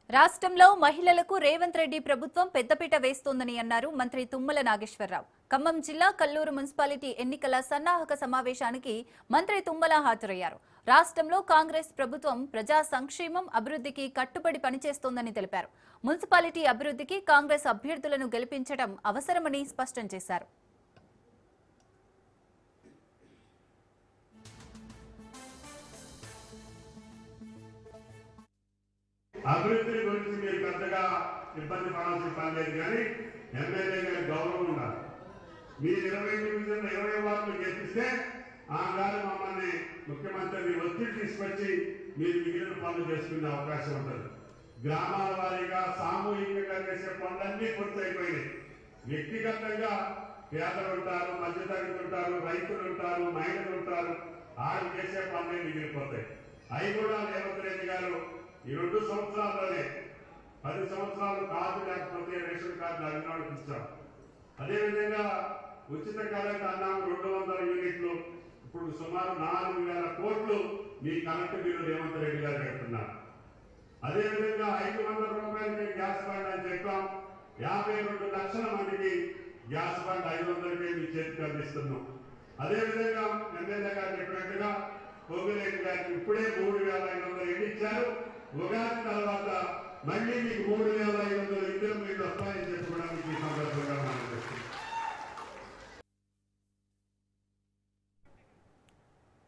రాష్ట్రంలో మహిళలకు రేవంత్ రెడ్డి ప్రభుత్వం పెద్దపీట వేస్తోందని అన్నారు మంత్రి తుమ్మల నాగేశ్వరరావు. ఖమ్మం జిల్లా కల్లూరు మున్సిపాలిటీ ఎన్నికల సన్నాహక సమావేశానికి మంత్రి తుమ్మల హాజరయ్యారు. రాష్ట్రంలో కాంగ్రెస్ ప్రభుత్వం ప్రజా సంక్షేమం, అభివృద్ధికి కట్టుబడి పనిచేస్తోందని తెలిపారు. మున్సిపాలిటీ అభివృద్ధికి కాంగ్రెస్ అభ్యర్థులను గెలిపించడం అవసరమని స్పష్టం చేశారు. అభివృద్ధి గురించి మీరు పెద్దగా ఇబ్బంది పడాల్సిన పని లేదు, కానీ ఎమ్మెల్యే గారి గౌరవం ఉండాలి. మీరు 20 డివిజన్లు 20 వార్డులు గెలిపిస్తే ఆ గారు మమ్మల్ని ముఖ్యమంత్రిని ఒత్తిడి తీసుకొచ్చి మీరు మిగిలిన పనులు చేసుకునే అవకాశం ఉంటుంది. గ్రామాల వారీగా సామూహికంగా చేసే పనులన్నీ పూర్తయిపోయినాయి. వ్యక్తిగతంగా పేదలు ఉంటారు, మధ్యతరగతి ఉంటారు, రైతులు ఉంటారు, మహిళలు ఉంటారు. వాళ్ళు చేసే పనులే మిగిలిపోతాయి. అవి కూడా రేవంత్ రెడ్డి గారు ఈ 2 సంవత్సరాల్లోనే 10 సంవత్సరాలు కార్డు లేకపోతే రేషన్ కార్డు అభివృద్ధి ఇచ్చాం. అదేవిధంగా ఉచిత కరెంట్ అన్నాము 200 యూనిట్లు, ఇప్పుడు సుమారు 4,000 కోట్లు మీ కరెంటు బిల్లు రేవంత్ రెడ్డి గారు పెడుతున్నారు. అదేవిధంగా 500 రూపాయలకి గ్యాస్ బండ్ అని చెప్పాం. 52 లక్షల మందికి గ్యాస్ బండ్ 500కే మీ చేతికి అందిస్తున్నాం. అదేవిధంగా ఎమ్మెల్యే గారు చెప్పినట్టుగా కోగిరెడ్డి గారికి ఇప్పుడే 3,500 ఇచ్చారు. ఉగాది తర్వాత మళ్ళీ మీకు 3,500 ఇద్దరు మీరు వస్తాయని చెప్పి కూడా మీకు ఈ సందర్భంగా